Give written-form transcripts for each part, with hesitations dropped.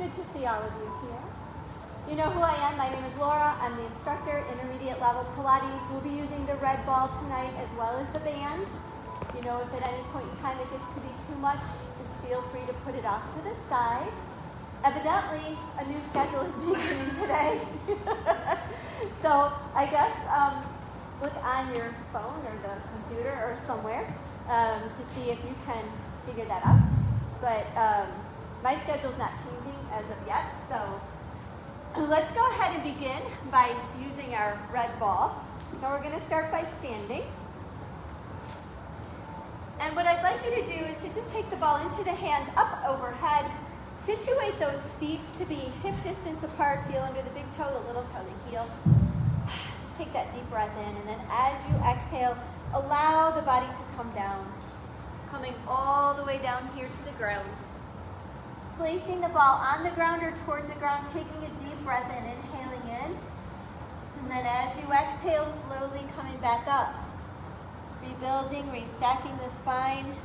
Good to see all of you here. You know who I am. My name is Laura. I'm the instructor, intermediate level Pilates. We'll be using the red ball tonight as well as the band. You know, if at any point in time it gets to be too much, just feel free to put it off to the side. Evidently, a new schedule is beginning today. So I guess look on your phone or the computer or somewhere to see if you can figure that out. But my schedule's not changing as of yet, so let's go ahead and begin by using our red ball. Now we're going to start by standing. And what I'd like you to do is to just take the ball into the hands up overhead. Situate those feet to be hip distance apart. Feel under the big toe, the little toe, the heel. Just take that deep breath in, and then as you exhale, allow the body to come down. Coming all the way down here to the ground. Placing the ball on the ground or toward the ground, taking a deep breath in, inhaling in. And then as you exhale, slowly coming back up. Rebuilding, restacking the spine.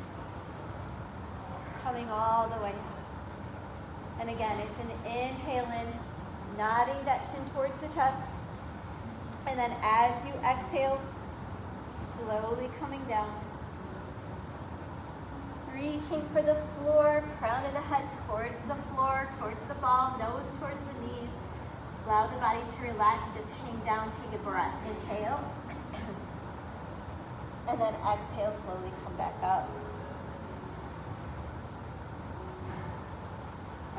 Coming all the way up. And again, it's an inhale in, nodding that chin towards the chest. And then as you exhale, slowly coming down. Reaching for the floor, crown of the head towards the floor, towards the ball, nose towards the knees. Allow the body to relax, just hang down, take a breath. Inhale. And then exhale, slowly come back up.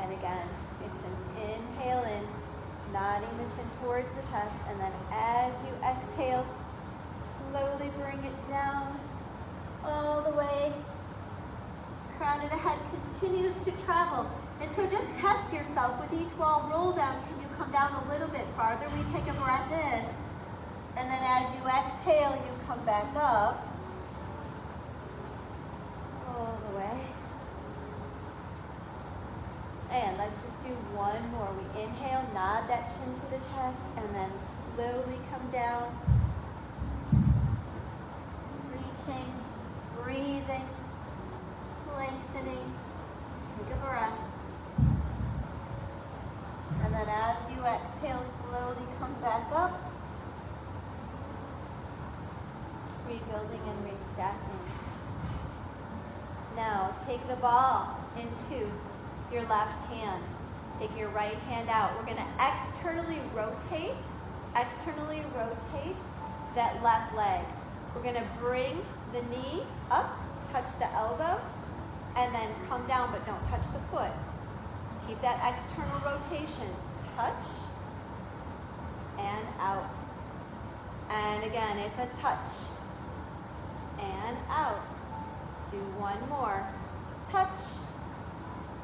And again, it's an inhale in, nodding the chin towards the chest. And then as you exhale, slowly bring it down all the way. Crown of the head continues to travel. And so just test yourself with each wall roll down. Can you come down a little bit farther? We take a breath in. And then as you exhale, you come back up. All the way. And let's just do one more. We inhale, nod that chin to the chest, and then slowly come down. Reaching, breathing. Lengthening, take a breath. And then as you exhale, slowly come back up. Rebuilding and restacking. Now take the ball into your left hand. Take your right hand out. We're going to externally rotate that left leg. We're going to bring the knee up, touch the elbow, and then come down, but don't touch the foot. Keep that external rotation. Touch and out. And again, it's a touch and out. Do one more. Touch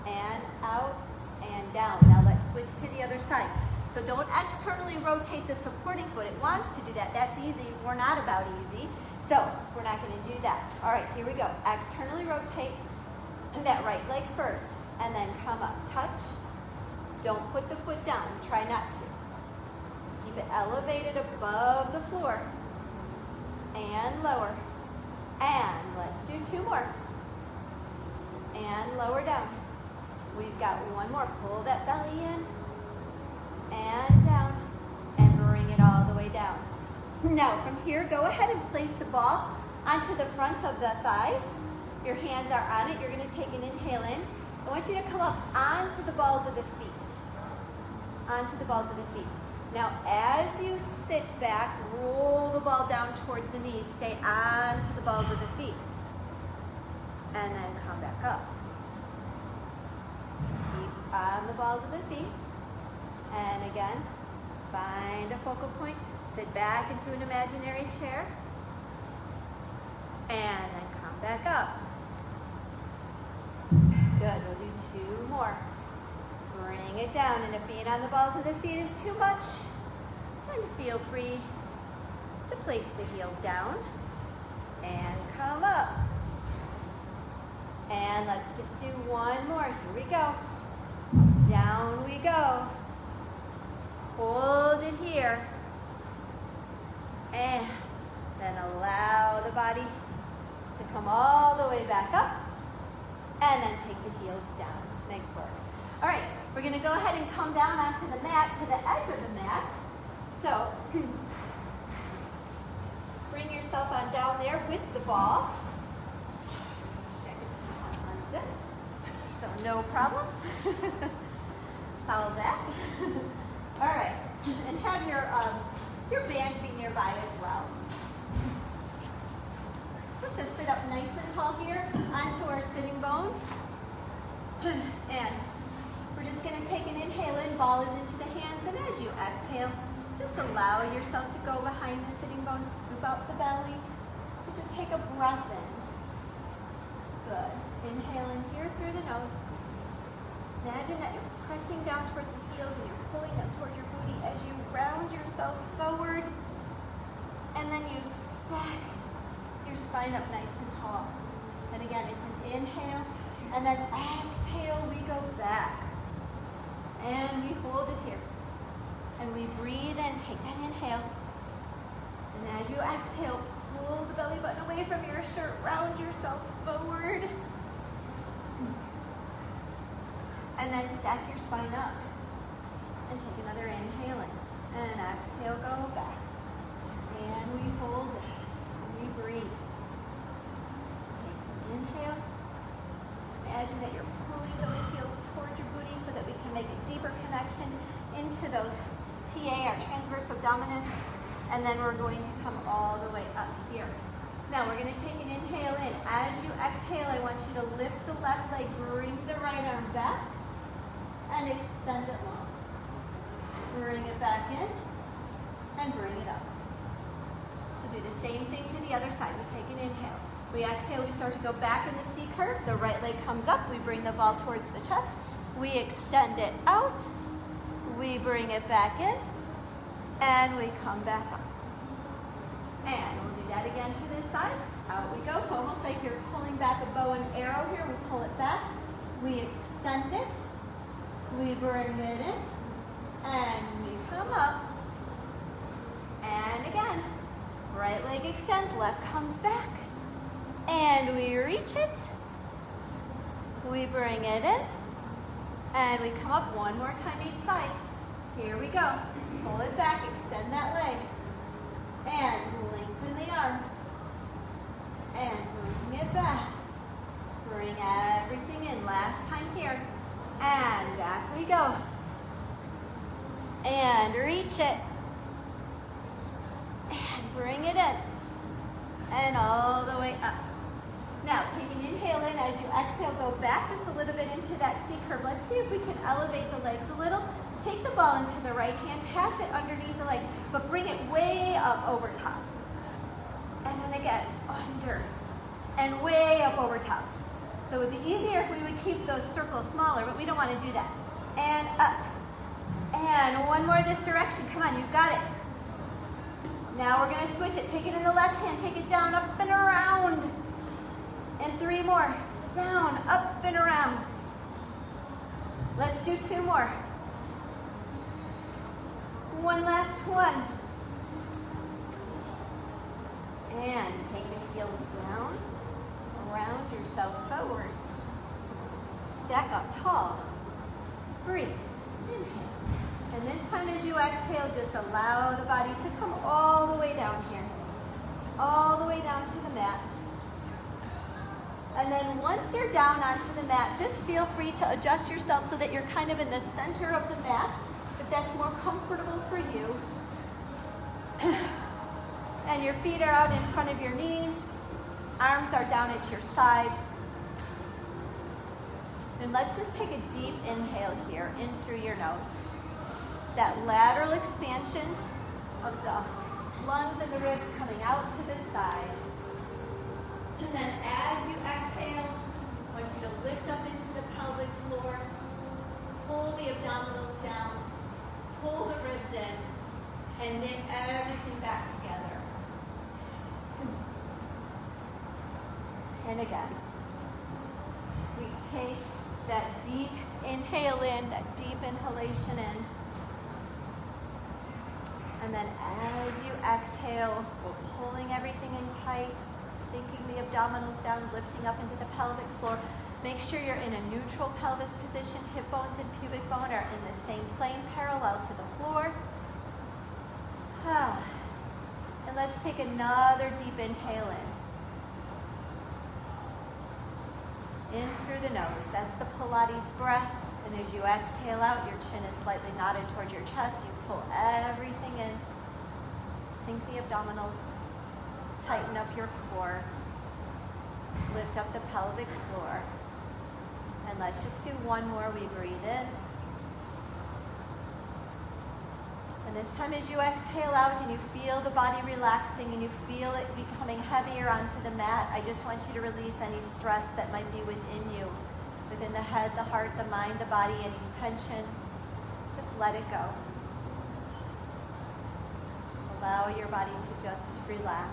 and out and down. Now let's switch to the other side. So don't externally rotate the supporting foot. It wants to do that. That's easy. We're not about easy. So we're not going to do that. All right, here we go. Externally rotate. That right leg first, and then come up. Touch. Don't put the foot down. Try not to. Keep it elevated above the floor. And lower. And let's do two more. And lower down. We've got one more. Pull that belly in. And down. And bring it all the way down. Now from here, go ahead and place the ball onto the fronts of the thighs. Your hands are on it. You're going to take an inhale in. I want you to come up onto the balls of the feet. Onto the balls of the feet. Now, as you sit back, roll the ball down towards the knees. Stay onto the balls of the feet. And then come back up. Keep on the balls of the feet. And again, find a focal point. Sit back into an imaginary chair. And then come back up. Good, we'll do two more. Bring it down, and if being on the balls of the feet is too much, then feel free to place the heels down and come up. And let's just do one more. Here we go. Down we go. Hold it here. And then allow the body to come all the way back up. And then take the heels down. Nice work. All right, We're gonna go ahead and come down onto the mat, to the edge of the mat. So bring yourself on down there with the ball. So no problem. Solve that. All right, and have your band be nearby as well. Let's just sit up nice and tall here onto our sitting bones. And we're just going to take an inhale in, ball is into the hands, and as you exhale, just allow yourself to go behind the sitting bones, scoop out the belly, and just take a breath in. Good. Inhale in here through the nose. Imagine that you're pressing down towards the heels and you're pulling them towards your booty as you round yourself forward, and then you stack your spine up nice and tall. And again, it's an inhale, and then exhale, we go back. And we hold it here. And we breathe in, take that inhale. And as you exhale, pull the belly button away from your shirt, round yourself forward. And then stack your spine up. And take another inhale in. And exhale, go back. And we hold it. And we breathe. Take an inhale. Imagine that you're pulling those heels towards your booty so that we can make a deeper connection into those TA, our transverse abdominis. And then we're going to come all the way up here. Now we're going to take an inhale in. As you exhale, I want you to lift the left leg, bring the right arm back, and extend it long. Bring it back in, and bring it up. We'll do the same thing to the other side. We take an inhale. We exhale, we start to go back in the C curve. The right leg comes up. We bring the ball towards the chest. We extend it out. We bring it back in, and we come back up. And we'll do that again to this side. Out we go. So almost like you're pulling back a bow and arrow here. We pull it back. We extend it. We bring it in. And we come up. And again. Right leg extends. Left comes back. And we reach it. We bring it in. And we come up one more time each side. Here we go. Pull it back. Extend that leg. And lengthen the arm. And bring it back. Bring everything in. Last time here. And back we go. And reach it. And bring it in. And all the way up. Now, take an inhale in. As you exhale, go back just a little bit into that C curve. Let's see if we can elevate the legs a little. Take the ball into the right hand, pass it underneath the legs, but bring it way up over top. And then again, under, and way up over top. So it would be easier if we would keep those circles smaller, but we don't want to do that. And up. And one more this direction. Come on, you've got it. Now we're going to switch it. Take it in the left hand. Take it down, up and around. And 3 more. Down, up and around. Let's do 2 more. One last one. And take the heels down. Round yourself forward. Stack up tall. Breathe. Inhale. And this time as you exhale, just allow the body to come all the way down here. All the way down to the mat. And then once you're down onto the mat, just feel free to adjust yourself so that you're kind of in the center of the mat, if that's more comfortable for you. And your feet are out in front of your knees. Arms are down at your side. And let's just take a deep inhale here, in through your nose. That lateral expansion of the lungs and the ribs coming out to the side. And then as you exhale, I want you to lift up into the pelvic floor. Pull the abdominals down. Pull the ribs in. And knit everything back together. And again, we take that deep inhale in, that deep inhalation in. And then as you exhale, we're pulling everything in tight, sinking the abdominals down, lifting up into the pelvic floor. Make sure you're in a neutral pelvis position. Hip bones and pubic bone are in the same plane, parallel to the floor. And let's take another deep inhale in through the nose. That's the Pilates breath. And as you exhale out, your chin is slightly nodded towards your chest. You pull everything in. Sink the abdominals. Tighten up your core. Lift up the pelvic floor. And let's just do one more. We breathe in. And this time as you exhale out and you feel the body relaxing and you feel it becoming heavier onto the mat, I just want you to release any stress that might be within you, within the head, the heart, the mind, the body, any tension. Just let it go. Allow your body to just relax.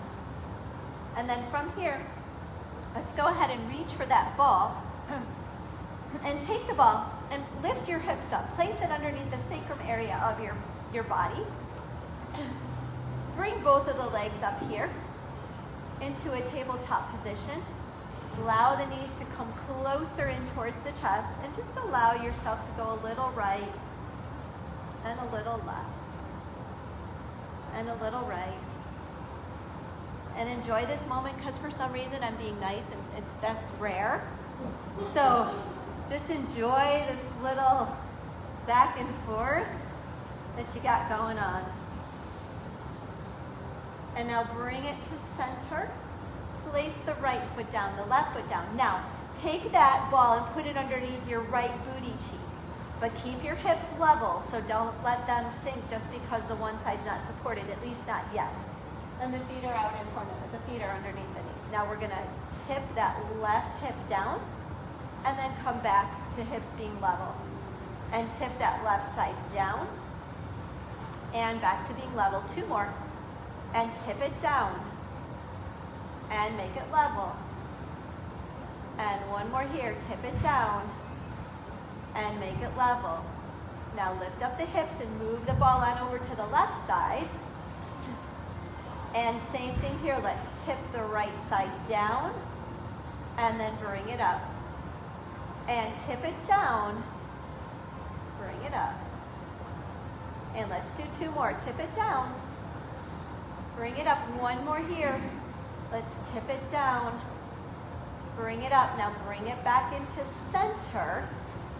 And then from here, let's go ahead and reach for that ball. And take the ball and lift your hips up. Place it underneath the sacrum area of your body. Bring both of the legs up here into a tabletop position. Allow the knees to come closer in towards the chest and just allow yourself to go a little right and a little left and a little right. And enjoy this moment because for some reason I'm being nice and that's rare. So just enjoy this little back and forth that you got going on. And now bring it to center. Place the right foot down, the left foot down. Now, take that ball and put it underneath your right booty cheek. But keep your hips level, so don't let them sink just because the one side's not supported, at least not yet. And the feet are out in front of it. The feet are underneath the knees. Now we're gonna tip that left hip down and then come back to hips being level. And tip that left side down and back to being level. Two more. And tip it down and make it level. And one more here. Tip it down and make it level. Now lift up the hips and move the ball on over to the left side. And same thing here. Let's tip the right side down and then bring it up. And tip it down, bring it up. And let's do two more. Tip it down, bring it up. One more here. Let's tip it down, bring it up. Now bring it back into center.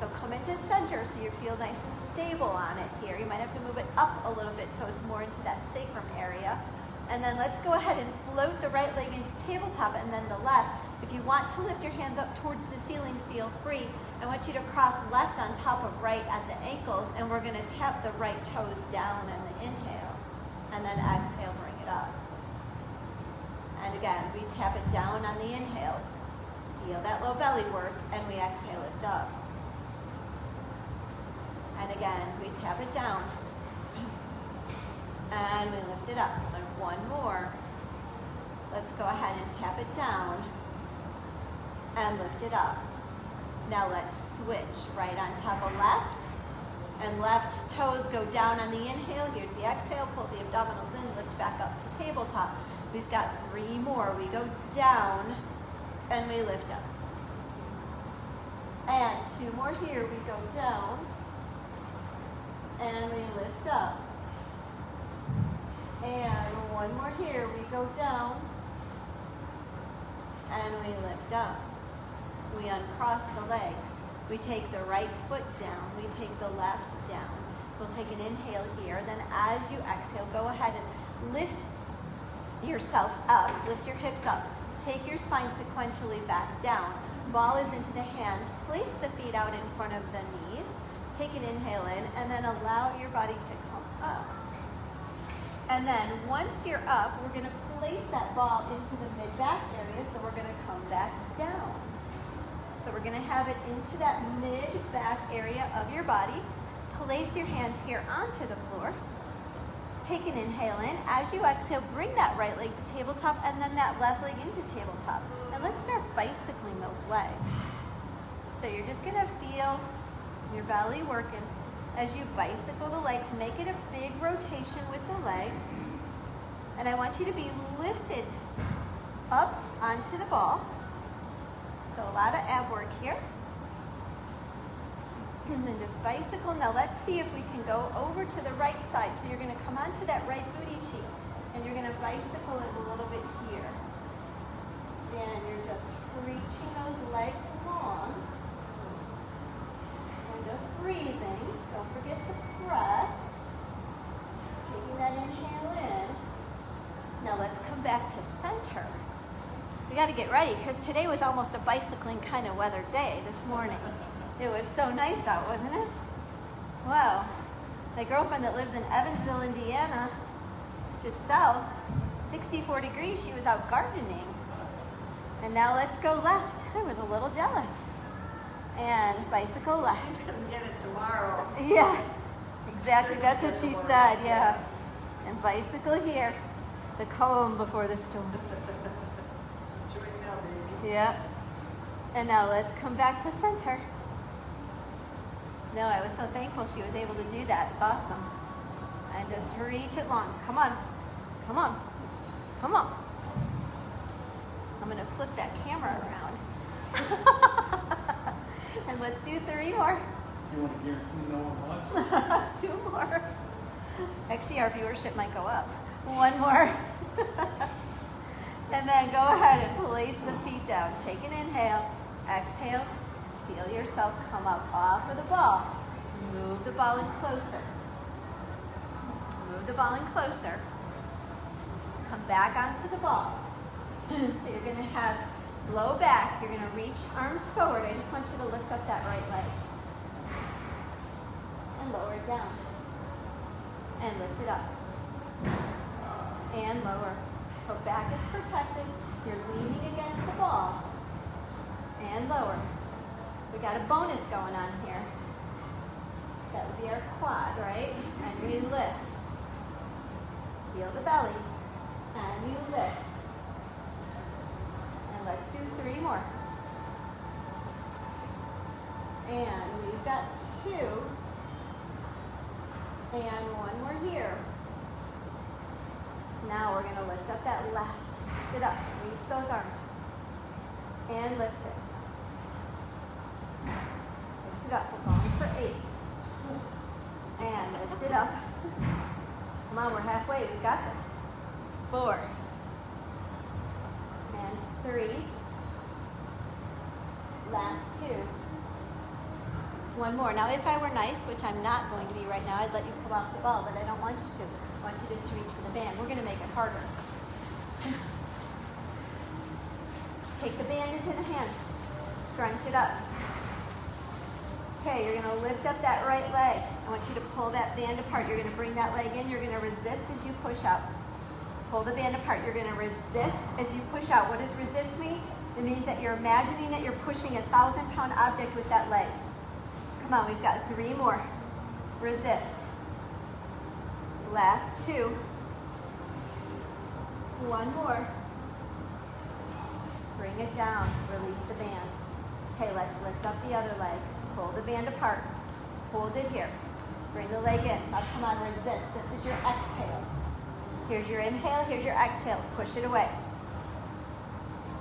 So come into center so you feel nice and stable on it here. You might have to move it up a little bit so it's more into that sacrum area. And then let's go ahead and float the right leg into tabletop and then the left. If you want to lift your hands up towards the ceiling, feel free. I want you to cross left on top of right at the ankles, and we're going to tap the right toes down in the inhale. And then exhale, bring it up. And again, we tap it down on the inhale. Feel that low belly work, and we exhale, lift up. And again, we tap it down. And we lift it up. And one more. Let's go ahead and tap it down and lift it up. Now let's switch right on top of left. And left toes go down on the inhale. Here's the exhale. Pull the abdominals in, lift back up to tabletop. We've got three more. We go down and we lift up. And two more here. We go down and we lift up. And one more here. We go down and we lift up. We uncross the legs. We take the right foot down. We take the left down. We'll take an inhale here. Then as you exhale, go ahead and lift yourself up. Lift your hips up. Take your spine sequentially back down. Ball is into the hands. Place the feet out in front of the knees. Take an inhale in and then allow your body to come up. And then once you're up, we're going to place that ball into the mid-back area. So we're going to come back down. So we're going to have it into that mid-back area of your body. Place your hands here onto the floor. Take an inhale in. As you exhale, bring that right leg to tabletop and then that left leg into tabletop. And let's start bicycling those legs. So you're just going to feel your belly working. As you bicycle the legs, make it a big rotation with the legs. And I want you to be lifted up onto the ball. So a lot of ab work here. And then just bicycle. Now let's see if we can go over to the right side. So you're going to come onto that right booty cheek. And you're going to bicycle it a little bit here. And you're just reaching those legs long. And just breathing. Don't forget the breath. Just taking that inhale in. Now let's come back to center. We got to get ready because today was almost a bicycling kind of weather day this morning. It was so nice out, wasn't it? Wow. My girlfriend that lives in Evansville, Indiana, just south, 64 degrees, she was out gardening. And now let's go left. I was a little jealous. And bicycle left. She's going to get it tomorrow. Yeah, exactly. That's what she said, yeah. And bicycle here. The calm before the storm. It's right now, baby. Yeah. And now let's come back to center. No, I was so thankful she was able to do that. It's awesome. And just reach it long. Come on. Come on. Come on. I'm going to flip that camera around. And let's do 3 more. You want to guarantee no one watches? 2 more. Actually, our viewership might go up. 1 more. And then go ahead and place the feet down. Take an inhale. Exhale. Feel yourself come up off of the ball. Move the ball in closer. Move the ball in closer. Come back onto the ball. So you're going to have low back. You're going to reach arms forward. I just want you to lift up that right leg. And lower it down. And lift it up. And lower. So back is protected. You're leaning against the ball. And lower. We got a bonus going on here. That would be our quad, right? And we lift. Feel the belly. And you lift. And let's do 3 more. And we've got 2. And 1 more here. Now we're going to lift up that left. Lift it up. Reach those arms. And lift it. Lift it up. We're going for 8. And lift it up. Come on, we're halfway. We've got this. 4. And 3. Last 2. 1 more. Now, if I were nice, which I'm not going to be right now, I'd let you come off the ball, but I don't want you to. I want you just to reach for the band. We're going to make it harder. Take the band into the hands. Scrunch it up. Okay, you're going to lift up that right leg. I want you to pull that band apart. You're going to bring that leg in. You're going to resist as you push out. Pull the band apart. You're going to resist as you push out. What does resist mean? It means that you're imagining that you're pushing a 1,000-pound object with that leg. Come on, we've got 3 more. Resist. Last 2. 1 more. Bring it down. Release the band. Okay, let's lift up the other leg. Pull the band apart. Hold it here. Bring the leg in. Now come on, resist. This is your exhale. Here's your inhale. Here's your exhale. Push it away.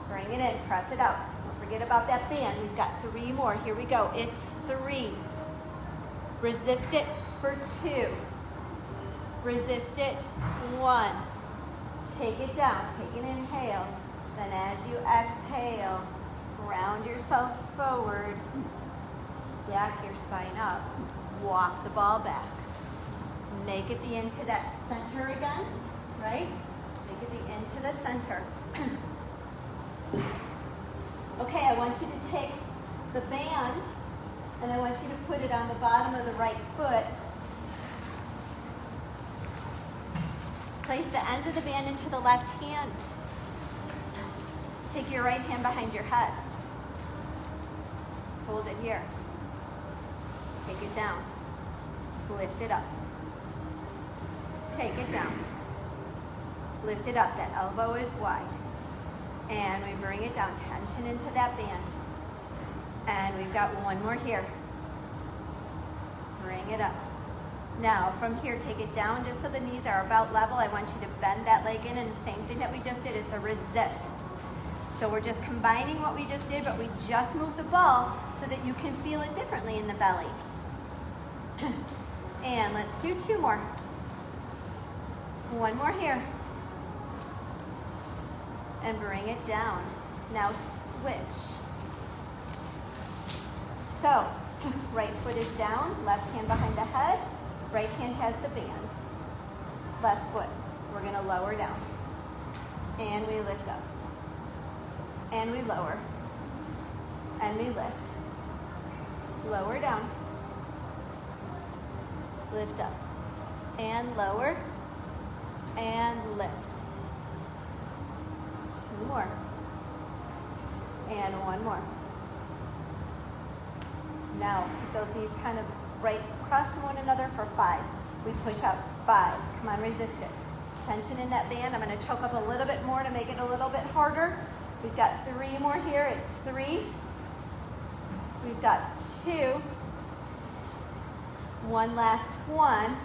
Bring it in. Press it out. Don't forget about that band. We've got 3 more. Here we go. It's 3. Resist it for 2. Resist it. 1. Take it down. Take an inhale. Then as you exhale, round yourself forward. Stack your spine up. Walk the ball back. Make it be into that center again, right? Make it be into the center. Okay, I want you to take the band and I want you to put it on the bottom of the right foot. Place the ends of the band into the left hand. Take your right hand behind your head. Hold it here. Take it down. Lift it up. Take it down. Lift it up. That elbow is wide. And we bring it down. Tension into that band. And we've got 1 more here. Bring it up. Now, from here, take it down just so the knees are about level. I want you to bend that leg in, and the same thing that we just did. It's a resist. So we're just combining what we just did, but we just moved the ball so that you can feel it differently in the belly. And let's do 2 more. 1 more here. And bring it down. Now switch. So, right foot is down, left hand behind the head, right hand has the band. Left foot, we're gonna lower down. And we lift up. And we lower. And we lift. Lower down. Lift up. And lower. And lift. 2 more. And 1 more. Now, keep those knees kind of right across from one another for 5. We push up 5. Come on, resist it. Tension in that band. I'm going to choke up a little bit more to make it a little bit harder. We've got 3 more here. It's 3. We've got 2. 1 last one.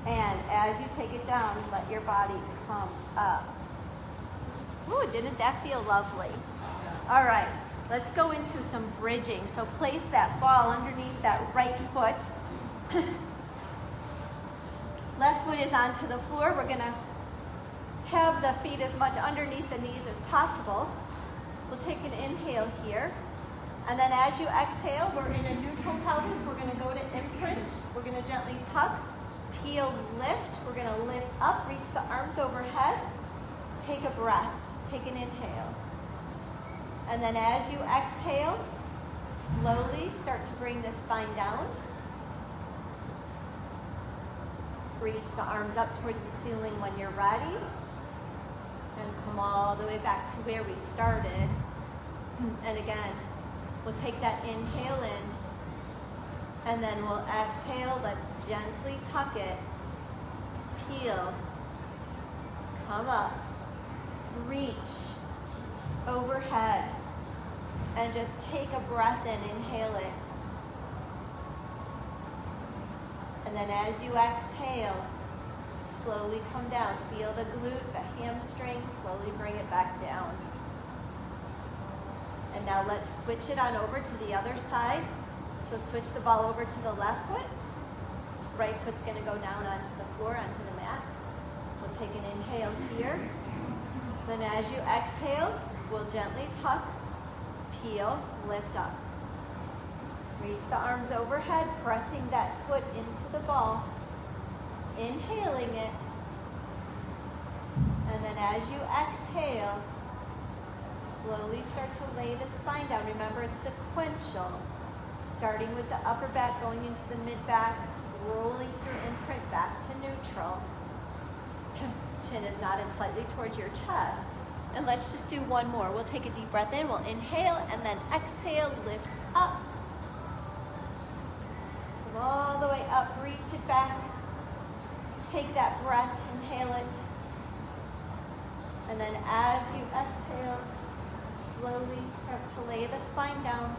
And as you take it down, let your body come up. Ooh, didn't that feel lovely? All right, let's go into some bridging. So place that ball underneath that right foot. Left foot is onto the floor. We're gonna have the feet as much underneath the knees as possible. We'll take an inhale here. And then as you exhale, we're in a neutral pelvis. We're gonna go to imprint. We're gonna gently tuck, peel, lift. We're gonna lift up, reach the arms overhead. Take a breath, take an inhale. And then as you exhale, slowly start to bring the spine down. Reach the arms up towards the ceiling when you're ready. And come all the way back to where we started. And again, we'll take that inhale in. And then we'll exhale. Let's gently tuck it. Peel. Come up. Reach. Overhead. And just take a breath in. Inhale it. And then as you exhale, slowly come down. Feel the glute, the hamstring. Slowly bring it back down. And now let's switch it on over to the other side. So switch the ball over to the left foot. Right foot's gonna go down onto the floor, onto the mat. We'll take an inhale here. Then as you exhale, we'll gently tuck, peel, lift up. Reach the arms overhead, pressing that foot into the ball. Inhaling it. And then as you exhale, slowly start to lay the spine down. Remember, it's sequential. Starting with the upper back, going into the mid-back, rolling through imprint back to neutral. Chin is nodded slightly towards your chest. And let's just do 1 more. We'll take a deep breath in, we'll inhale, and then exhale, lift up. Come all the way up, reach it back. Take that breath, inhale it. And then as you exhale, slowly start to lay the spine down.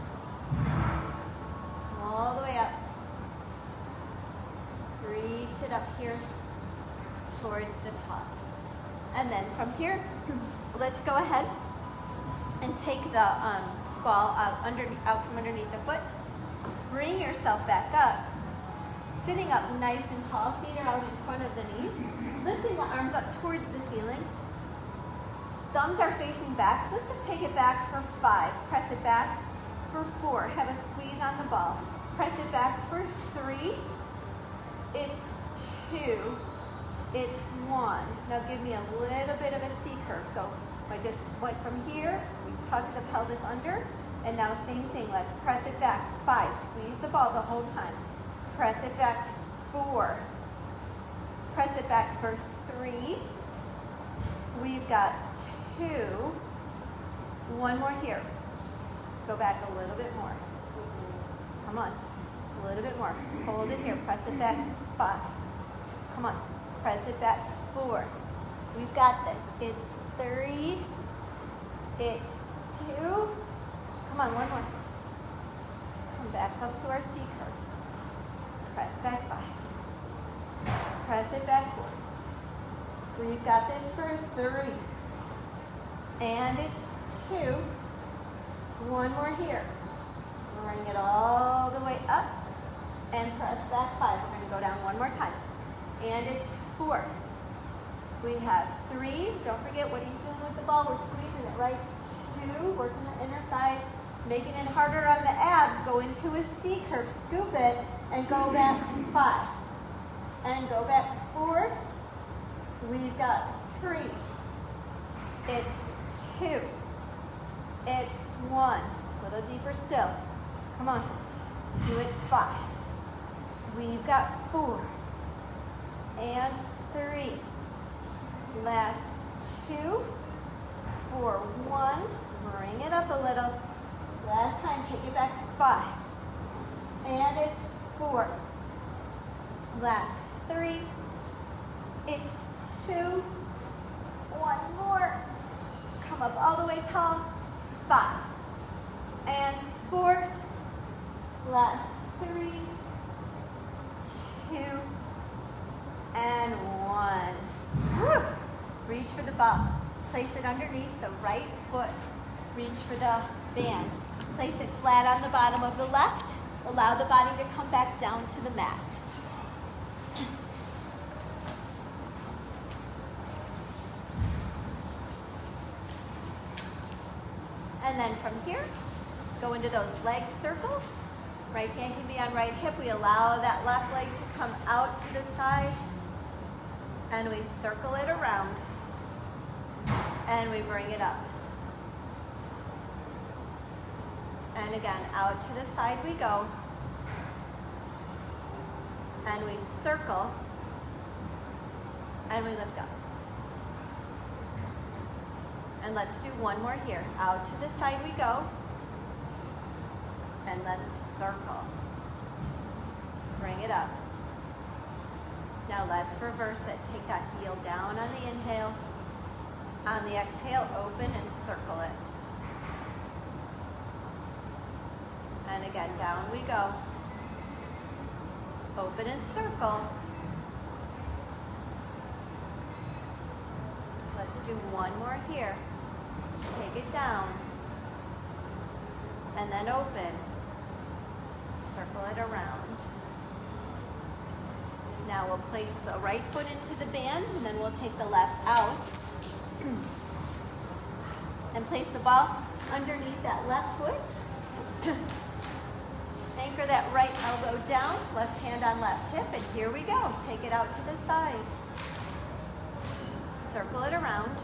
All the way up. Reach it up here towards the top. And then from here, let's go ahead and take the ball out from underneath the foot. Bring yourself back up. Sitting up nice and tall, feet are out in front of the knees. Lifting the arms up towards the ceiling. Thumbs are facing back. Let's just take it back for 5. Press it back for 4. Have a squeeze on the ball. Press it back for 3. It's 2. It's 1. Now give me a little bit of a C curve. So I just went from here, we tug the pelvis under, and now same thing. Let's press it back. 5. Squeeze the ball the whole time. Press it back. 4. Press it back for 3. We've got 2. 1 more here. Go back a little bit more. Come on. A little bit more. Hold it here. Press it back. 5. Come on. Press it back. 4. We've got this. It's 3. It's 2. Come on. 1 more. Come back up to our C curve. Press back 5. Press it back 4. We've got this for 3. And it's 2. One more here. Bring it all the way up and press back 5. We're going to go down one more time. And it's 4. We have 3. Don't forget, what are you doing with the ball? We're squeezing it, right? 2. Working the inner thigh, making it harder on the abs. Go into a C curve. Scoop it and go back 5. And go back 4. We've got 3. It's 2. It's 1. A little deeper still. Come on. Do it 5. We've got 4. And 3. Last 2. For 1. Bring it up a little. Last time, take it back 5. And it's 4. Last 3. It's 2. 1 more. Come up all the way tall. 5. And 4. Last 3. 2. And 1. Woo. Reach for the ball. Place it underneath the right foot. Reach for the band. Place it flat on the bottom of the left. Allow the body to come back down to the mat. And then from here, go into those leg circles. Right hand can be on right hip. We allow that left leg to come out to the side. And we circle it around. And we bring it up. And again, out to the side we go. And we circle. And we lift up. And let's do one more here. Out to the side we go. And then circle. Bring it up. Now let's reverse it. Take that heel down on the inhale. On the exhale, open and circle it. And again, down we go. Open and circle. Let's do one more here. Take it down. And then open. Circle it around. Now we'll place the right foot into the band, and then we'll take the left out. And place the ball underneath that left foot. Anchor that right elbow down, left hand on left hip, and here we go. Take it out to the side. Circle it around.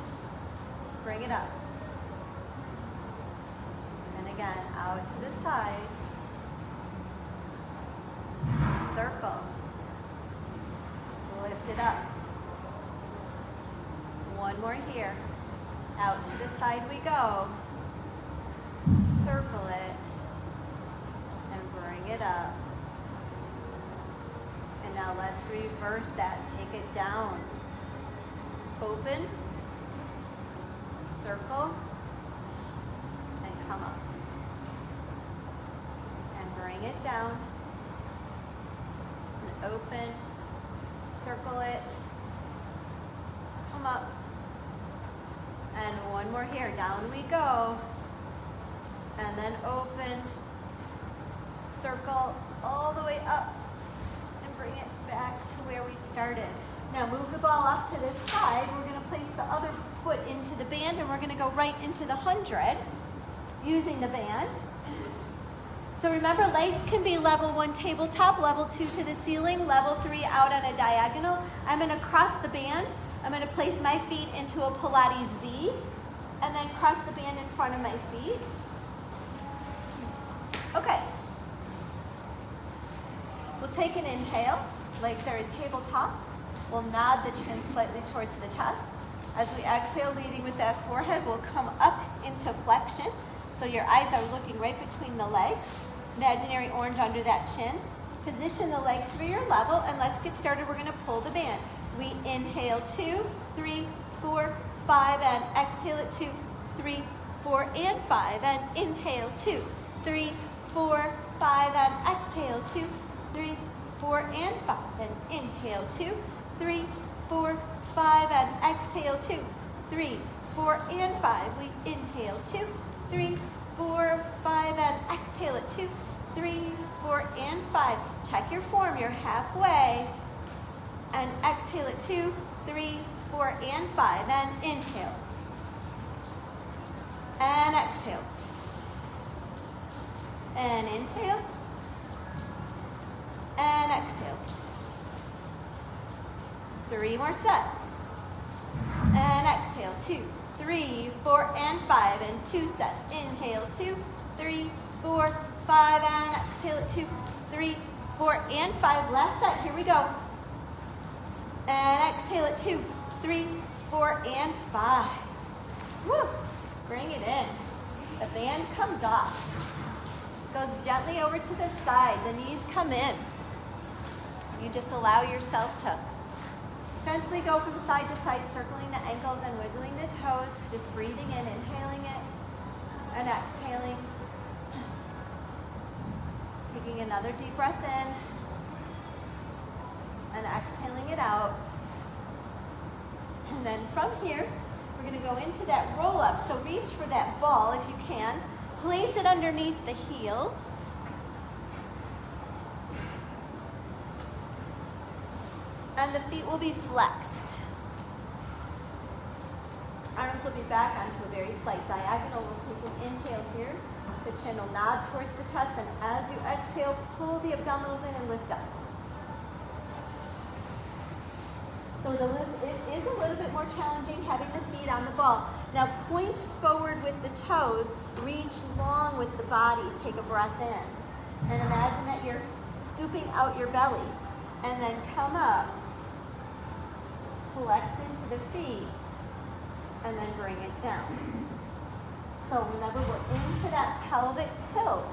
Bring it up. And again, out to the side. Circle. Lift it up. One more here. Out to the side we go. Circle it. And bring it up. And now let's reverse that. Take it down. Open. Circle. And come up. And bring it down. And open. Circle it. Come up. And one more here. Down we go. And then open. Circle all the way up. And bring it back to where we started. Now move the ball off to this side. We're going to place the other foot into the band, and we're going to go right into the 100 using the band. So remember, legs can be level 1 tabletop, level 2 to the ceiling, level 3 out on a diagonal. I'm going to cross the band. I'm going to place my feet into a Pilates V, and then cross the band in front of my feet. Okay. We'll take an inhale. Legs are in tabletop. We'll nod the chin slightly towards the chest. As we exhale, leading with that forehead, we'll come up into flexion. So your eyes are looking right between the legs. Imaginary orange under that chin. Position the legs for your level, and let's get started. We're going to pull the band. We inhale 2, 3, 4, 5, and exhale at 2, 3, 4, and 5, and inhale 2, 3, 4, 5, and exhale 2, 3, 4, and 5, and inhale 2, 3, 4, 5, and exhale 2, 3, 4, and 5. We inhale, 2, 3, 4, 5, and exhale it, 2, 3, 4, and 5. Check your form, you're halfway. And exhale it, 2, 3, 4, and 5. And inhale. And exhale. And inhale. And exhale. 3 more sets. And exhale, 2, 3, 4, and 5. And 2 sets. Inhale, 2, 3, 4, 5. And exhale it, 2, 3, 4, and 5. Last set, here we go. And exhale it, 2, 3, 4, and 5. Woo! Bring it in. The band comes off. Goes gently over to the side. The knees come in. You just allow yourself to gently go from side to side, circling the ankles and wiggling the toes. Just breathing in, inhaling it, and exhaling. Taking another deep breath in, and exhaling it out. And then from here, we're going to go into that roll up. So reach for that ball if you can. Place it underneath the heels. And the feet will be flexed. Arms will be back onto a very slight diagonal. We'll take an inhale here. The chin will nod towards the chest. And as you exhale, pull the abdominals in and lift up. So it is a little bit more challenging having the feet on the ball. Now point forward with the toes, reach long with the body, take a breath in. And imagine that you're scooping out your belly. And then come up, flex into the feet, and then bring it down. So remember, we're into that pelvic tilt.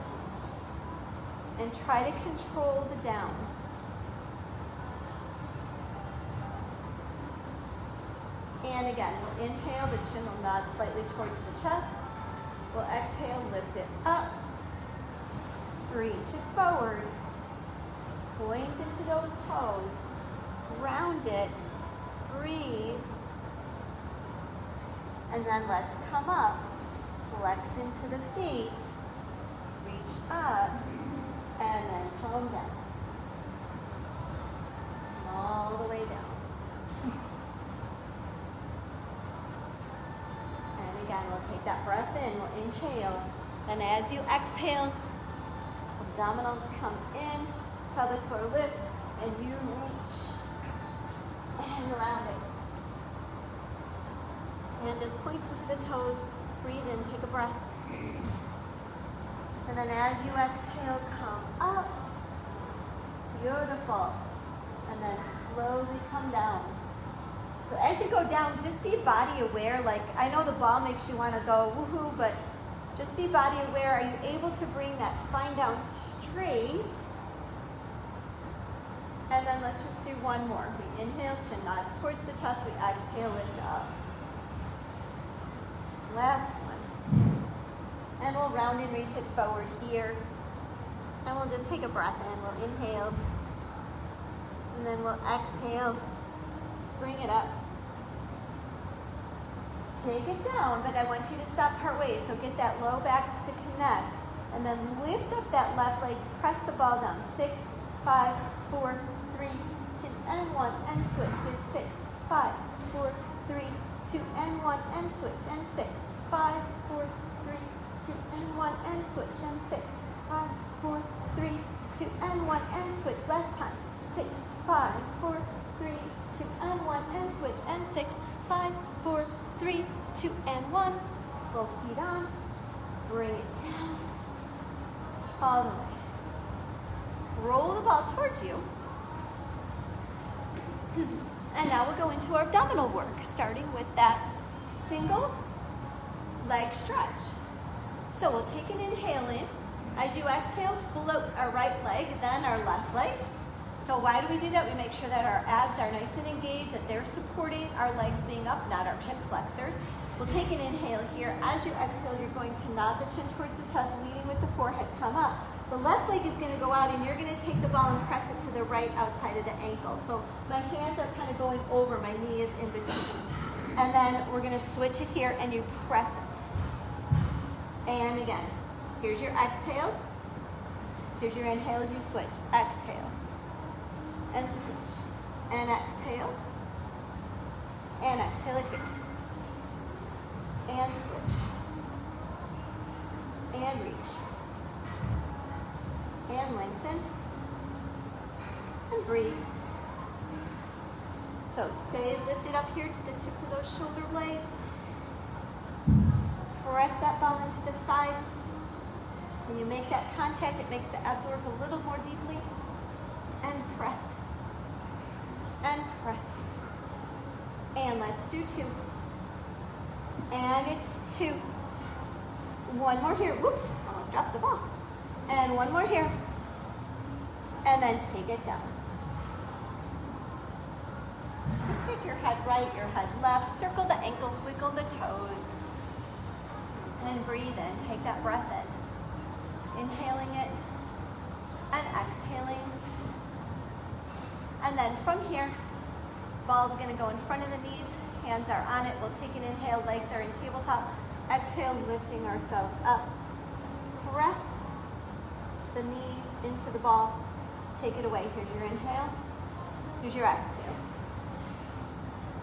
And try to control the down. And again, we'll inhale, the chin will nod slightly towards the chest. We'll exhale, lift it up. Reach it forward. Point into those toes. Ground it. Breathe. And then let's come up. Flex into the feet. Reach up. And then come down. All the way down. Again, we'll take that breath in, we'll inhale, and as you exhale, abdominals come in, pelvic floor lifts, and you reach and around it. And just point into the toes, breathe in, take a breath. And then as you exhale, come up. Beautiful. And then slowly come down. So as you go down, just be body aware. Like, I know the ball makes you want to go woohoo, but just be body aware. Are you able to bring that spine down straight? And then let's just do one more. We inhale, chin nods towards the chest. We exhale, lift up. Last one. And we'll round and reach it forward here. And we'll just take a breath in. We'll inhale. And then we'll exhale. Bring it up. Take it down, but I want you to stop partway. So get that low back to connect. And then lift up that left leg. Press the ball down. 6, 5, 4, 3, 2, and 1. And switch. And 6, 5, 4, 3, 2, and 1. And switch. And 6, 5, 4, 3, 2, and 1. And switch. And 6, 5, 4, 3, 2, and 1. And switch. Last time. 6, 5, 4, 3, 2, and 1, and switch, and 6, 5, 4, 3, 2, and 1. Both feet on. Bring it down. All the way. Roll the ball towards you. And now we'll go into our abdominal work, starting with that single leg stretch. So we'll take an inhale in. As you exhale, float our right leg, then our left leg. So why do we do that? We make sure that our abs are nice and engaged, that they're supporting our legs being up, not our hip flexors. We'll take an inhale here. As you exhale, you're going to nod the chin towards the chest, leading with the forehead, come up. The left leg is going to go out, and you're going to take the ball and press it to the right outside of the ankle. So my hands are kind of going over, my knee is in between. And then we're gonna switch it here and you press it. And again, here's your exhale. Here's your inhale as you switch. Exhale. And switch. And exhale. And exhale it here. And switch. And reach. And lengthen. And breathe. So stay lifted up here to the tips of those shoulder blades. Press that ball into the side. When you make that contact, it makes the abs work a little more deeply. And press. And press. And let's do 2. And it's 2. One more here. Whoops, almost dropped the ball. And one more here. And then take it down. Just take your head right, your head left. Circle the ankles, wiggle the toes. And breathe in. Take that breath in. Inhaling it. And exhaling. And then from here, ball's going to go in front of the knees. Hands are on it. We'll take an inhale. Legs are in tabletop. Exhale, lifting ourselves up. Press the knees into the ball. Take it away. Here's your inhale. Here's your exhale.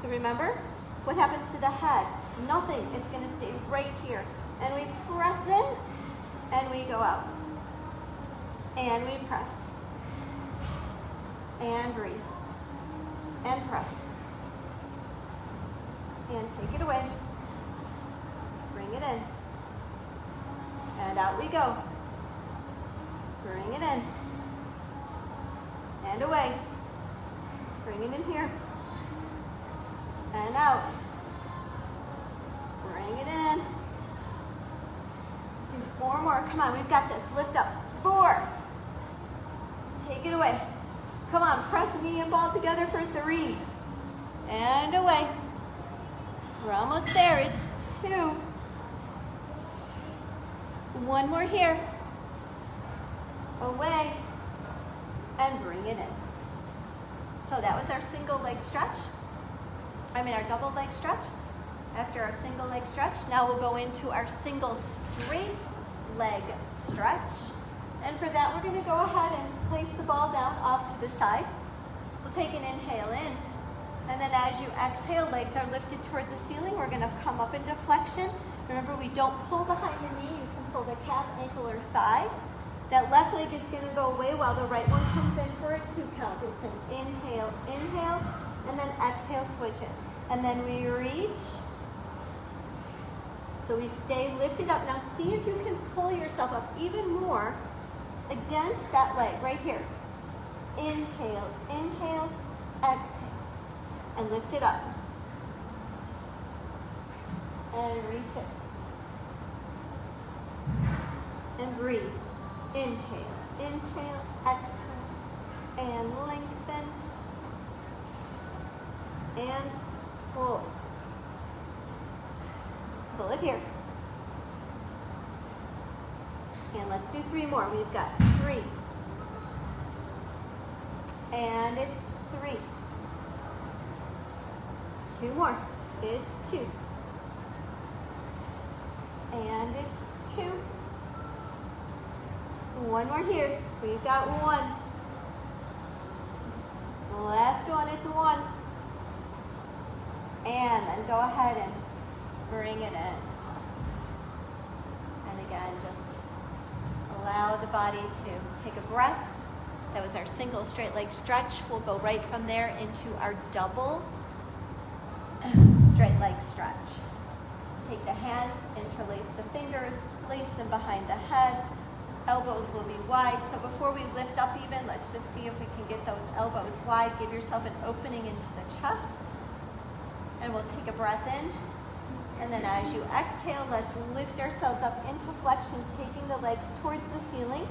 So remember, what happens to the head? Nothing. It's going to stay right here. And we press in, and we go out. And we press. And breathe. And press. And take it away. Bring it in. And out we go. Bring it in. And away. Bring it in here. And out. Bring it in. Let's do 4 more. Come on, we've got this. Lift up. 4. Take it away. Come on, press knee and ball together for 3. And away. We're almost there. It's 2. 1 more here. Away. And bring it in. So that was our single leg stretch. Our double leg stretch. After our single leg stretch, now we'll go into our single straight leg stretch. And for that, we're going to go ahead and place the ball down off to the side. We'll take an inhale in. And then as you exhale, legs are lifted towards the ceiling. We're going to come up into flexion. Remember, we don't pull behind the knee. You can pull the calf, ankle, or thigh. That left leg is going to go away while the right one comes in for a 2 count. It's an inhale, inhale, and then exhale, switch it. And then we reach. So we stay lifted up. Now see if you can pull yourself up even more against that leg right here. Inhale, inhale, exhale. And lift it up. And reach it. And breathe. Inhale, inhale, exhale. And lengthen. And pull. Pull it here. And let's do 3 more. We've got 3. And it's 3. 2 more. It's 2. And it's 2. 1 more here. We've got 1. Last one, it's 1. And then go ahead and bring it in. And again, just allow the body to take a breath. That was our single straight leg stretch. We'll go right from there into our double straight leg stretch. Take the hands, interlace the fingers, place them behind the head. Elbows will be wide. So before we lift up even, let's just see if we can get those elbows wide. Give yourself an opening into the chest. And we'll take a breath in. And then as you exhale, let's lift ourselves up into flexion, taking the legs towards the ceiling.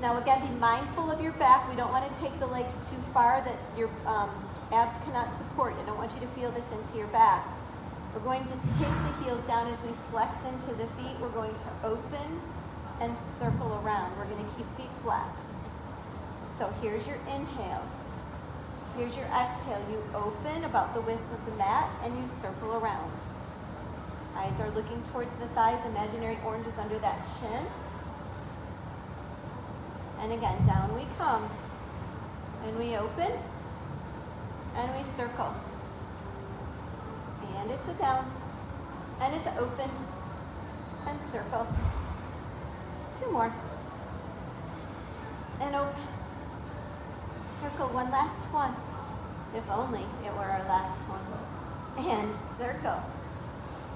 Now again, be mindful of your back. We don't want to take the legs too far that your abs cannot support. I don't want you to feel this into your back. We're going to take the heels down as we flex into the feet. We're going to open and circle around. We're going to keep feet flexed. So here's your inhale. Here's your exhale. You open about the width of the mat and you circle around. Eyes are looking towards the thighs, imaginary oranges under that chin. And again, down we come. And we open and we circle. And it's a down. And it's open and circle. 2 more. And open. Circle, one last one. If only it were our last one. And circle.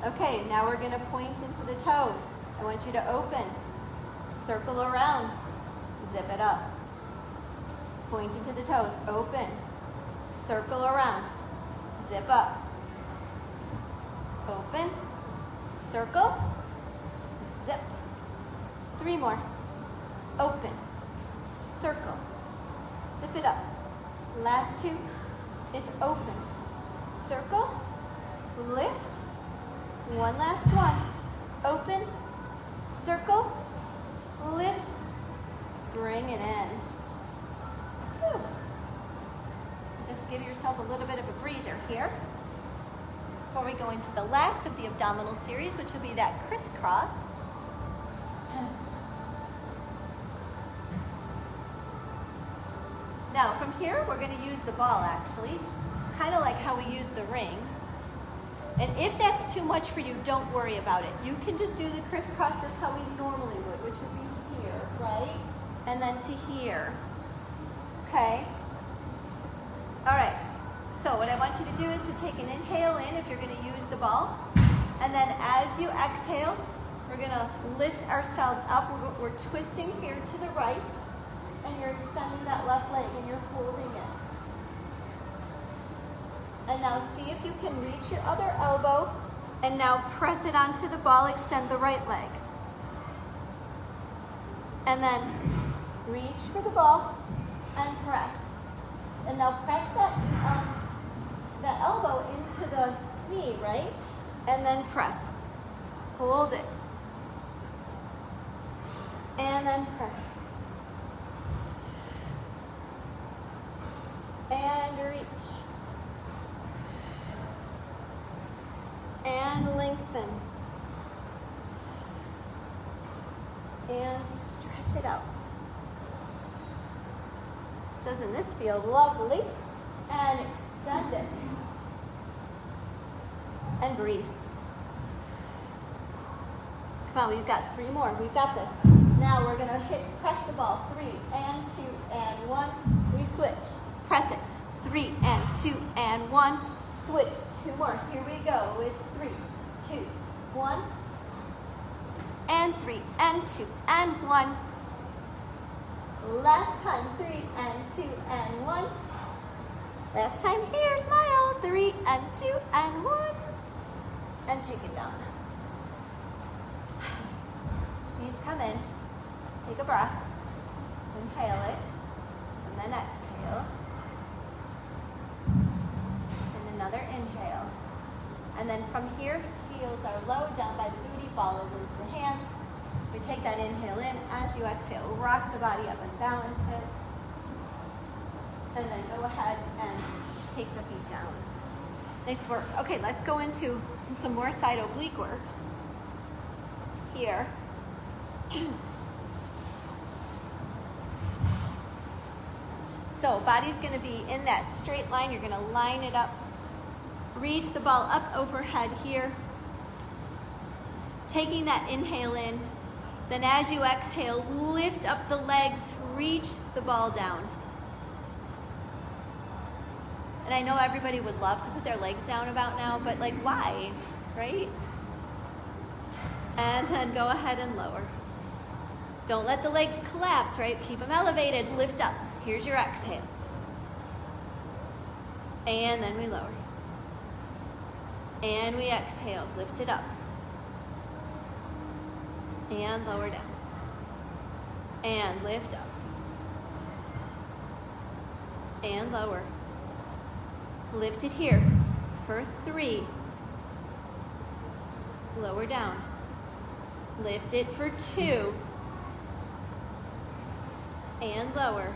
Okay, now we're gonna point into the toes. I want you to open. Circle around. Zip it up. Point into the toes. Open. Circle around. Zip up. Open. Circle. Zip. 3 more. Open. Circle. Zip it up. Last 2. It's open. Circle. Lift. One last one. Open. Circle. Lift. Bring it in. Whew. Just give yourself a little bit of a breather here before we go into the last of the abdominal series, which will be that crisscross. Now from here, we're going to use the ball actually, kind of like how we use the ring. And if that's too much for you, don't worry about it. You can just do the crisscross just how we normally would, which would be here, right? And then to here, okay? All right, so what I want you to do is to take an inhale in if you're gonna use the ball. And then as you exhale, we're gonna lift ourselves up. We're twisting here to the right, and you're extending that left leg and you're holding it. And now see if you can reach your other elbow and now press it onto the ball, extend the right leg. And then reach for the ball and press. And now press that elbow into the knee, right? And then press. Hold it. And then press. And reach. And lengthen. And stretch it out. Doesn't this feel lovely? And extend it. And breathe. Come on, we've got 3 more. We've got this. Now we're gonna press the ball. 3 and 2 and 1. We switch. Press it. 3 and 2 and 1. Switch. 2 more. Here we go. It's 3, 2, 1. And 3 and 2 and 1. Last time. 3 and 2 and 1. Last time here. Smile. 3 and 2 and 1. And take it down. Knees come in. Take a breath. Inhale it. And then exhale. And another inhale. And then from here, heels are low, down by the booty, ball is into the hands. We take that inhale in. As you exhale, rock the body up and balance it. And then go ahead and take the feet down. Nice work. Okay, let's go into some more side oblique work. Here. So body's going to be in that straight line. You're going to line it up. Reach the ball up overhead here. Taking that inhale in. Then as you exhale, lift up the legs. Reach the ball down. And I know everybody would love to put their legs down about now, but like why, right? And then go ahead and lower. Don't let the legs collapse, right? Keep them elevated, lift up. Here's your exhale. And then we lower. And we exhale, lift it up. And lower down. And lift up. And lower. Lift it here for 3. Lower down. Lift it for 2. And lower.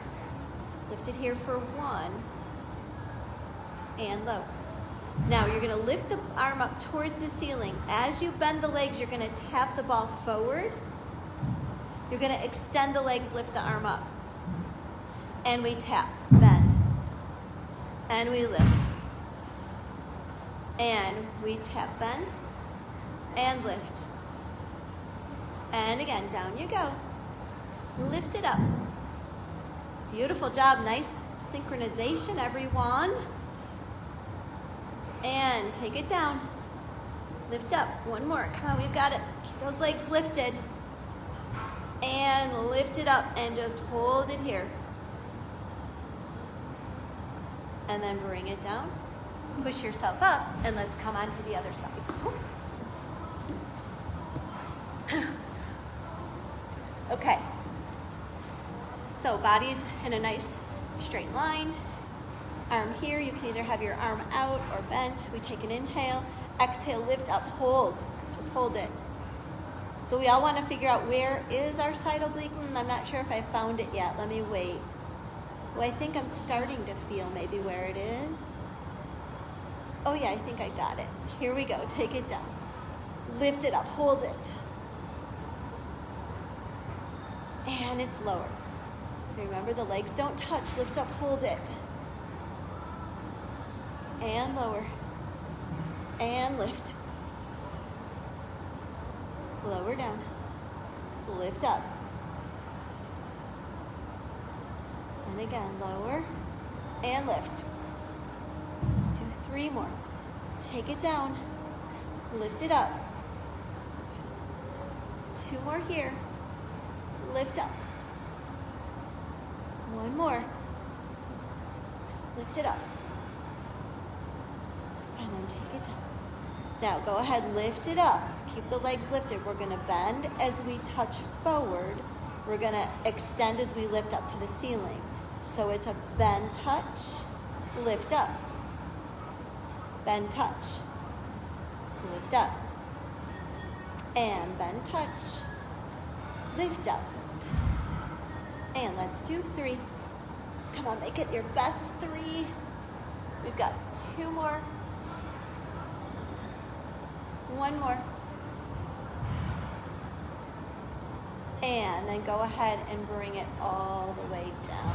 Lift it here for 1. and low. Now you're gonna lift the arm up towards the ceiling. As you bend the legs, you're gonna tap the ball forward. You're gonna extend the legs, lift the arm up. And we tap, bend. And we lift. And we tap, bend, and lift. And again, down you go. Lift it up. Beautiful job, nice synchronization, everyone. And take it down. Lift up, one more, come on, we've got it. Keep those legs lifted. And lift it up and just hold it here. And then bring it down. Push yourself up, and let's come on to the other side. Okay. So body's in a nice straight line. Arm here, you can either have your arm out or bent. We take an inhale, exhale, lift up, hold. Just hold it. So we all want to figure out where is our side oblique. I'm not sure if I found it yet. Let me wait. Well, I think I'm starting to feel maybe where it is. Oh yeah, I think I got it. Here we go, take it down. Lift it up, hold it. And it's lower. Remember, the legs don't touch, lift up, hold it. And lower. And lift. Lower down. Lift up. And again, lower and lift. Let's do 3 more. Take it down. Lift it up. 2 more here. Lift up. 1 more. Lift it up. And then take it down. Now go ahead, lift it up. Keep the legs lifted. We're going to bend as we touch forward. We're going to extend as we lift up to the ceiling. So it's a bend, touch, lift up. Bend, touch, lift up. And bend, touch, lift up. And let's do 3. Come on, make it your best 3. We've got 2 more. 1 more. And then go ahead and bring it all the way down.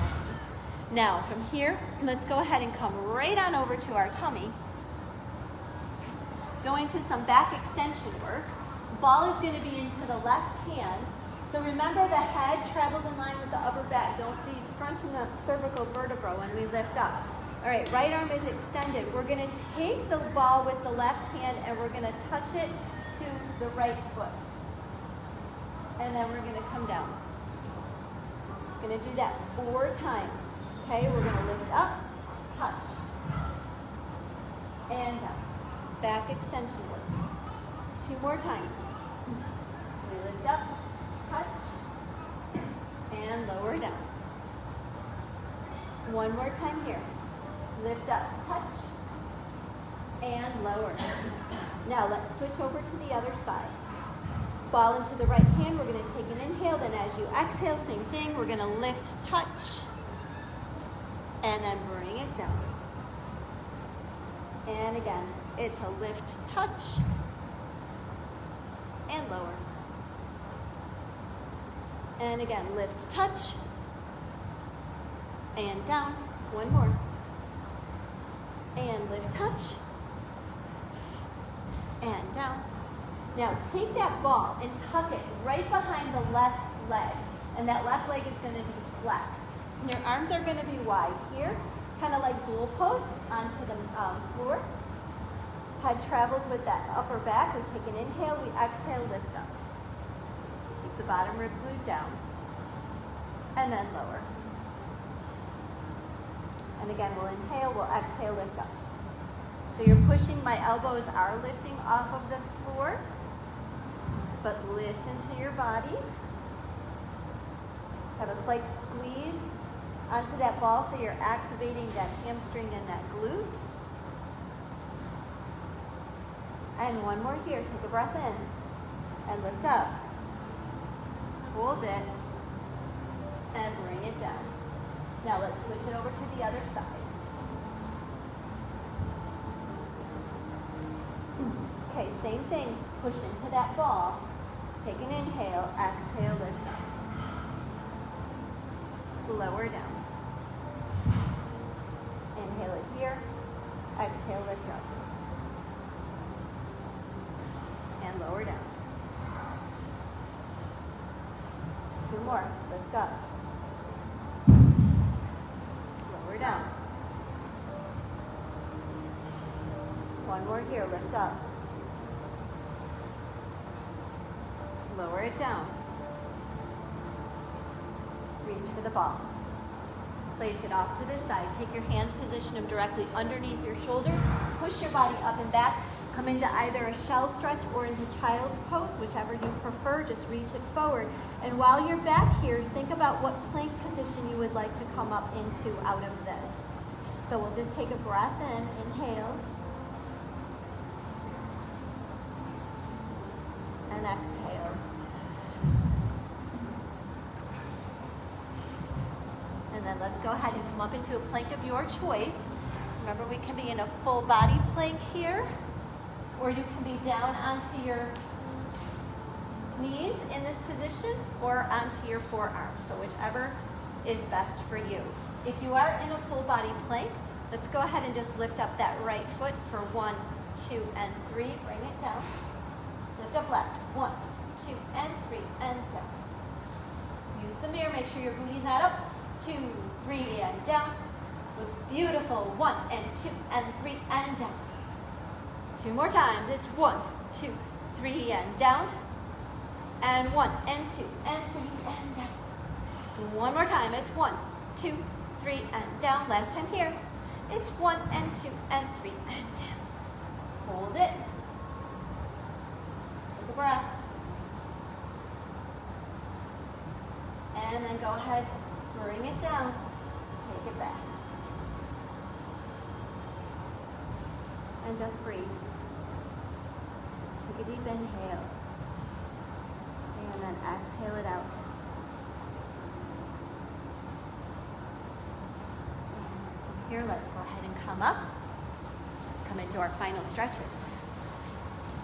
Now from here, let's go ahead and come right on over to our tummy. Go into some back extension work. Ball is going to be into the left hand. So remember, the head travels in line with the upper back. Don't be scrunching the cervical vertebra when we lift up. All right, right arm is extended. We're going to take the ball with the left hand and we're going to touch it to the right foot. And then we're going to come down. We're going to do that 4 times. Okay, we're going to lift up, touch, and down. Back extension work. 2 more times. We lift up, touch, and lower down. 1 more time here. Lift up, touch, and lower. Now let's switch over to the other side. Ball into the right hand, we're going to take an inhale, then as you exhale, same thing, we're going to lift, touch, and then bring it down. And again, it's a lift, touch, and lower. And again, lift, touch, and down. 1 more. And lift, touch, and down. Now take that ball and tuck it right behind the left leg. And that left leg is going to be flexed. And your arms are going to be wide here, kind of like goal posts onto the floor. Head travels with that upper back. We take an inhale, we exhale, lift up. Keep the bottom rib glued down. And then lower. And again, we'll inhale, we'll exhale, lift up. So you're pushing, my elbows are lifting off of the floor. But listen to your body. Have a slight squeeze onto that ball so you're activating that hamstring and that glute. And 1 more here. Take a breath in and lift up. Hold it and bring it down. Now let's switch it over to the other side. Okay, same thing. Push into that ball. Take an inhale, exhale, lift up. Lower down. Inhale it here, exhale, lift up. And lower down. 2 more, lift up. Lower down. 1 more here, lift up. Lower it down. Reach for the ball. Place it off to the side. Take your hands, position them directly underneath your shoulders. Push your body up and back. Come into either a shell stretch or into child's pose, whichever you prefer. Just reach it forward. And while you're back here, think about what plank position you would like to come up into out of this. So we'll just take a breath in, inhale, and exhale. And then let's go ahead and come up into a plank of your choice. Remember, we can be in a full body plank here, or you can be down onto your knees in this position or onto your forearms. So whichever is best for you. If you are in a full body plank, let's go ahead and just lift up that right foot for 1, 2, and 3. Bring it down. Lift up left. 1, 2, and 3, and down. Use the mirror. Make sure your booty's not up. 2, 3, and down. Looks beautiful. 1, and 2, and 3, and down. 2 more times. It's 1, 2, 3, and down. And 1, and 2, and 3, and down. 1 more time. It's 1, 2, 3, and down. Last time here. It's 1, and 2, and 3, and down. Hold it. Take a breath. And then go ahead, bring it down. Take it back. And just breathe. Take a deep inhale. And then exhale it out. And from here, let's go ahead and come up. Come into our final stretches.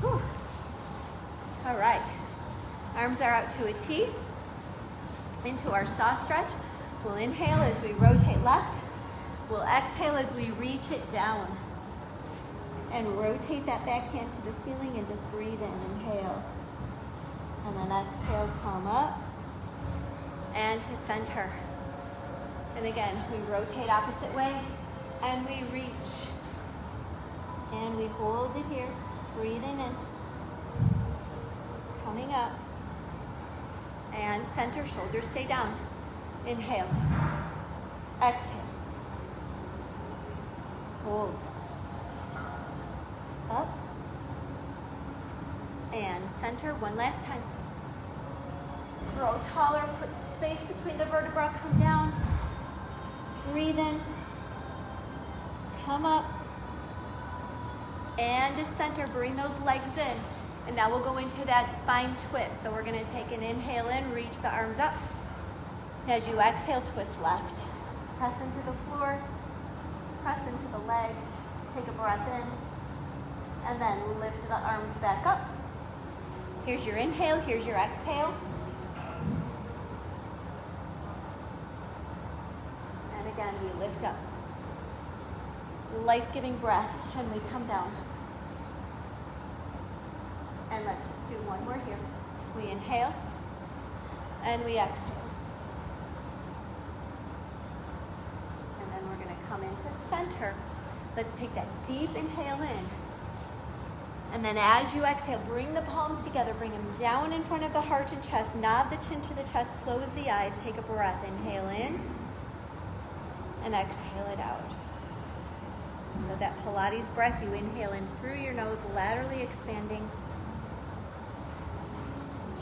Whew. All right. Arms are out to a T. Into our saw stretch. We'll inhale as we rotate left. We'll exhale as we reach it down. And rotate that back hand to the ceiling and just breathe in. Inhale. And then exhale, come up. And to center. And again, we rotate opposite way. And we reach. And we hold it here. Breathing in. Coming up. And center, shoulders stay down. Inhale. Exhale. Hold. Up. And center one last time. Grow taller, put space between the vertebrae, come down. Breathe in. Come up. And to center, bring those legs in. And now we'll go into that spine twist. So we're going to take an inhale in, reach the arms up. As you exhale, twist left. Press into the floor, press into the leg, take a breath in, and then lift the arms back up. Here's your inhale, here's your exhale. And again, we lift up. Life-giving breath, and we come down. And let's just do one more here. We inhale, and we exhale. And then we're going to come into center. Let's take that deep inhale in. And then as you exhale, bring the palms together. Bring them down in front of the heart and chest. Nod the chin to the chest. Close the eyes. Take a breath. Inhale in. And exhale it out. So that Pilates breath, you inhale in through your nose, laterally expanding.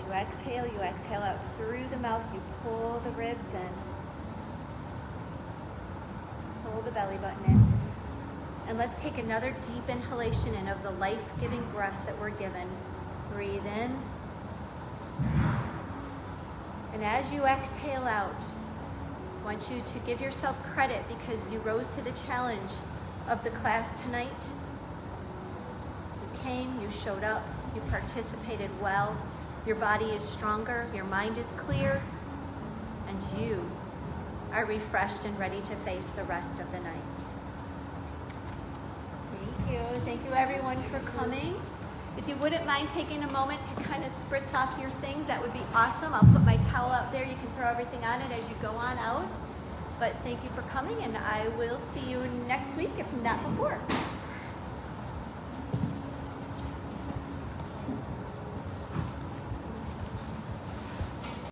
You exhale out through the mouth, you pull the ribs in. Pull the belly button in. And let's take another deep inhalation in of the life-giving breath that we're given. Breathe in. And as you exhale out, I want you to give yourself credit because you rose to the challenge of the class tonight. You came, you showed up, you participated well, your body is stronger, your mind is clear, and you are refreshed and ready to face the rest of the night. Thank you. Thank you everyone for coming. If you wouldn't mind taking a moment to kind of spritz off your things, that would be awesome. I'll put my towel out there. You can throw everything on it as you go on out. But thank you for coming, and I will see you next week, if not before.